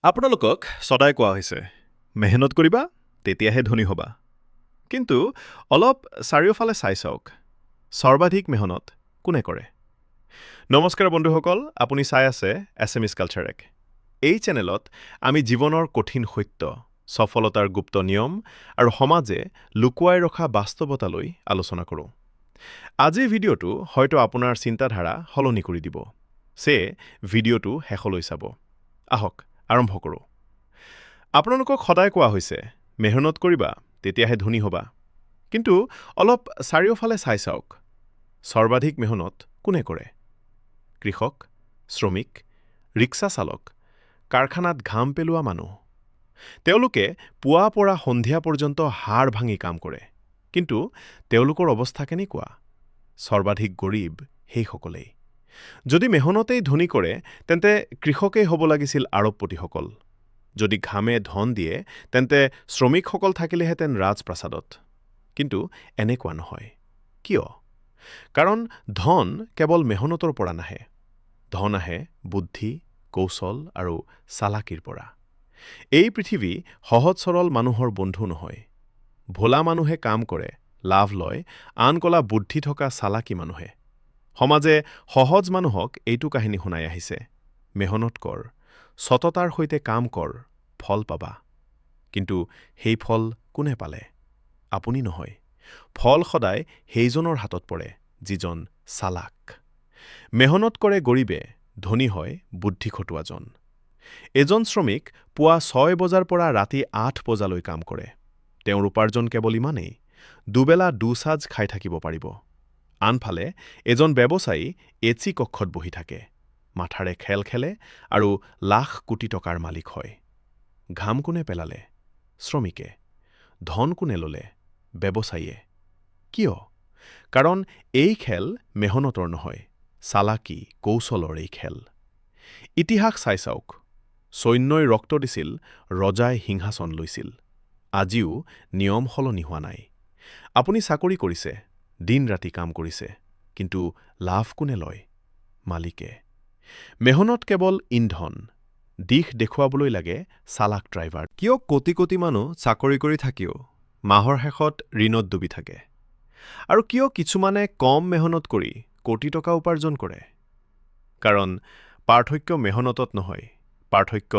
আপোনালোকক সদায় কোৱা হৈছে মেহনত কৰিবা তেতিয়াহে ধনী হ'বা কিন্তু অলপ চাৰিওফালে চাই চাওক সৰ্বাধিক মেহনত কোনে কৰে নমস্কাৰ বন্ধুসকল আপুনি চাই আছে এছএমএছ কালচাৰেক এই চেনেলত আমি জীৱনৰ কঠিন সত্য সফলতাৰ গুপ্ত নিয়ম আৰু সমাজে লুকুৱাই ৰখা বাস্তৱতালৈ আলোচনা কৰোঁ আজিৰ ভিডিঅ'টো হয়তো আপোনাৰ চিন্তাধাৰা সলনি কৰি দিব সে ভিডিঅ'টো শেষলৈ চাব আহক আৰম্ভ কৰোঁ আপোনালোকক সদায় কোৱা হৈছে মেহনত কৰিবা তেতিয়াহে ধনী হ'বা কিন্তু অলপ চাৰিওফালে চাই চাওক সৰ্বাধিক মেহনত কোনে কৰে কৃষক শ্ৰমিক ৰিক্সা চালক কাৰখানাত ঘাম পেলোৱা মানুহ তেওঁলোকে পুৱাৰ পৰা সন্ধিয়া পৰ্যন্ত হাড় ভাঙি কাম কৰে কিন্তু তেওঁলোকৰ অৱস্থা কেনেকুৱা সৰ্বাধিক গৰীব সেইসকলেই যদি মেহনতেই ধনী কৰে তেন্তে কৃষকেই হ'ব লাগিছিল আৰবপতিসকল যদি ঘামে ধন দিয়ে তেন্তে শ্ৰমিকসকল থাকিলেহেঁতেন ৰাজপ্ৰাসাদত কিন্তু এনেকুৱা নহয় কিয় কাৰণ ধন কেৱল মেহনতৰ পৰা নাহে ধন আহে বুদ্ধি কৌশল আৰু চালাকিৰ পৰা এই পৃথিৱী সহজ সৰল মানুহৰ বন্ধু নহয় ভোলা মানুহে কাম কৰে লাভ লয় আন কলা বুদ্ধি থকা চালাকি মানুহে সমাজে সহজ মানুহক এইটো কাহিনী শুনাই আহিছে মেহনত কৰ সততাৰ সৈতে কাম কৰ ফল পাবা কিন্তু সেই ফল কোনে পালে আপুনি নহয় ফল সদায় সেইজনৰ হাতত পৰে যিজন চালাক মেহনত কৰে গৰীবে ধনী হয় বুদ্ধি খটুৱাজন এজন শ্ৰমিক পুৱা 6 বজাৰ পৰা ৰাতি 8 বজালৈ কাম কৰে তেওঁৰ উপাৰ্জন কেৱল ইমানেই দুবেলা দুসাজ খাই থাকিব পাৰিব আনফালে এজন ব্যৱসায়ী এচি কক্ষত বহি থাকে মাথাৰে খেল খেলে আৰু লাখ কোটি টকাৰ মালিক হয় ঘাম কোনে পেলালে শ্ৰমিকে ধন কোনে ল'লে ব্যৱসায়ীয়ে কিয় কাৰণ এই খেল মেহনতৰ নহয় চালাকি কৌশলৰ এই খেল ইতিহাস চাই চাওক সৈন্যই ৰক্ত দিছিল ৰজাই সিংহাসন লৈছিল আজিও নিয়ম সলনি হোৱা নাই আপুনি চাকৰি কৰিছে দিন ৰাতি কাম কৰিছে কিন্তু লাভ কোনে লয় মালিকে মেহনত কেৱল ইন্ধন দিশ দেখুৱাবলৈ লাগে চালাক ড্ৰাইভাৰ কিয় কোটি কোটি মানুহ চাকৰি কৰি থাকিও মাহৰ শেষত ঋণত ডুবি থাকে আৰু কিয় কিছুমানে কম মেহনত কৰি কোটি টকা উপাৰ্জন কৰে কাৰণ পাৰ্থক্য মেহনতত নহয় পাৰ্থক্য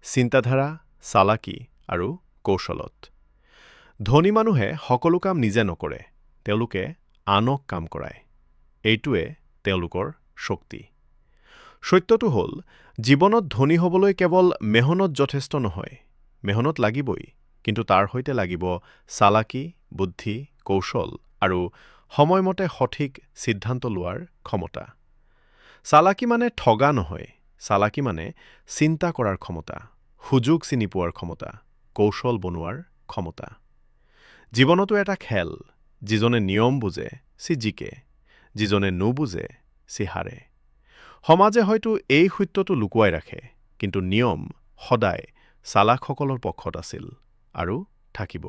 চিন্তাধাৰা চালাকি আৰু কৌশলত ধনী মানুহে সকলো কাম নিজে নকৰে তেওঁলোকে আনক কাম কৰায় এইটোৱে তেওঁলোকৰ শক্তি সত্যটো হ'ল জীৱনত ধনী হ'বলৈ কেৱল মেহনত যথেষ্ট নহয় মেহনত লাগিবই কিন্তু তাৰ সৈতে লাগিব চালাকি বুদ্ধি কৌশল আৰু সময়মতে সঠিক সিদ্ধান্ত লোৱাৰ ক্ষমতা চালাকি মানে ঠগা নহয় চালাকি মানে চিন্তা কৰাৰ ক্ষমতা সুযোগ চিনি পোৱাৰ ক্ষমতা কৌশল বনোৱাৰ ক্ষমতা জীৱনতো এটা খেল যিজনে নিয়ম বুজে সি জিকে যিজনে নুবুজে সি হাৰে সমাজে হয়তো এই সত্যটো লুকুৱাই ৰাখে কিন্তু নিয়ম সদায় চালাকসকলৰ পক্ষত আছিল আৰু থাকিব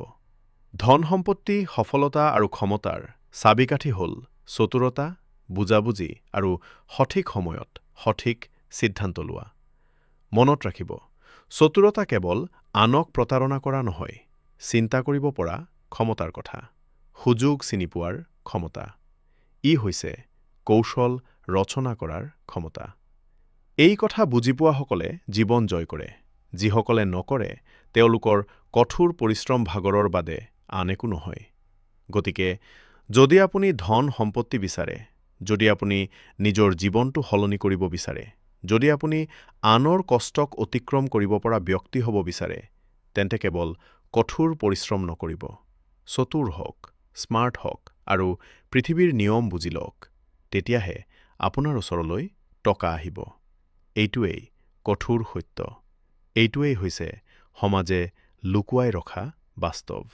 ধন সম্পত্তি সফলতা আৰু ক্ষমতাৰ চাবিকাঠি হ'ল চতুৰতা বুজাবুজি আৰু সঠিক সময়ত সঠিক সিদ্ধান্ত লোৱা মনত ৰাখিব চতুৰতা কেৱল আনক প্ৰতাৰণা কৰা নহয় চিন্তা কৰিব পৰা ক্ষমতাৰ কথা সুযোগ চিনি পোৱাৰ ক্ষমতা ই হৈছে কৌশল ৰচনা কৰাৰ ক্ষমতা এই কথা বুজি পোৱাসকলে জীৱন জয় কৰে যিসকলে নকৰে তেওঁলোকৰ কঠোৰ পৰিশ্ৰম ভাগৰৰ বাদে আন একো নহয় গতিকে যদি আপুনি ধন সম্পত্তি বিচাৰে যদি আপুনি নিজৰ জীৱনটো সলনি কৰিব বিচাৰে যদি আপুনি আনৰ কষ্টক অতিক্ৰম কৰিব পৰা ব্যক্তি হ'ব বিচাৰে তেন্তে কেৱল কঠোৰ পৰিশ্ৰম নকৰিব চতুৰ হওক স্মাৰ্ট হওক আৰু পৃথিৱীৰ নিয়ম বুজি লওক তেতিয়াহে আপোনাৰ ওচৰলৈ টকা আহিব এইটোৱেই কঠোৰ সত্য এইটোৱেই হৈছে সমাজে লুকুৱাই ৰখা বাস্তৱ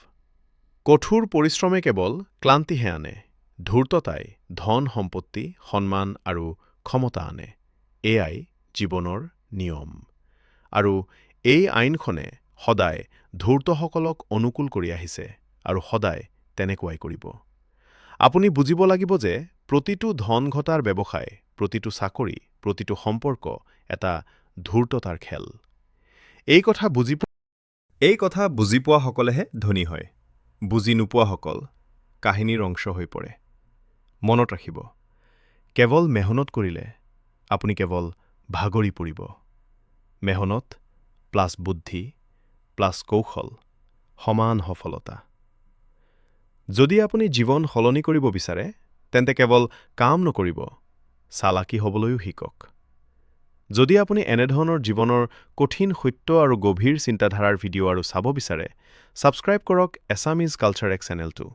কঠোৰ পৰিশ্ৰমে কেৱল ক্লান্তিহে আনে ধূৰ্ততাই ধন সম্পত্তি সন্মান আৰু ক্ষমতা আনে এয়াই জীৱনৰ নিয়ম আৰু এই আইনখনে সদায় ধূৰ্তসকলক অনুকূল কৰি আহিছে আৰু সদায় তেনেকুৱাই কৰিব আপুনি বুজিব লাগিব যে প্ৰতিটো ধন ঘটাৰ ব্যৱসায় প্ৰতিটো চাকৰি প্ৰতিটো সম্পৰ্ক এটা ধূৰ্ততাৰ খেল এই কথা বুজি পোৱাসকলেহে ধনী হয়। বুজি নোপোৱাসকল কাহিনীৰ অংশ হৈ পৰে। মনত ৰাখিব, কেৱল মেহনত কৰিলে আপুনি কেৱল ভাগৰি পৰিব। মেহনত প্লাছ বুদ্ধি প্লাছ কৌশল সমান সফলতা। যদি আপুনি জীৱন সলনি কৰিব বিচাৰে, তেন্তে কেৱল কাম নকৰিব, চালাকি হ'বলৈও শিকক। যদি আপুনি এনেধৰণৰ জীৱনৰ কঠিন সত্য আৰু গভীৰ চিন্তাধাৰাৰ ভিডিঅ' আৰু চাব বিচাৰে, ছাবস্ক্ৰাইব কৰক এছামিজ কালচাৰ এক্স চেনেলটো।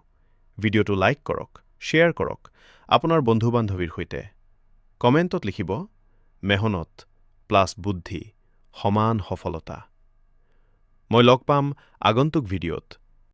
ভিডিঅ'টো লাইক কৰক, শ্বেয়াৰ কৰক আপোনাৰ বন্ধু-বান্ধৱীৰ সৈতে। কমেণ্টত লিখিব, মেহনত প্লাছ বুদ্ধি সমান সফলতা। মই লগ পাম আগন্তুক ভিডিঅ'ত।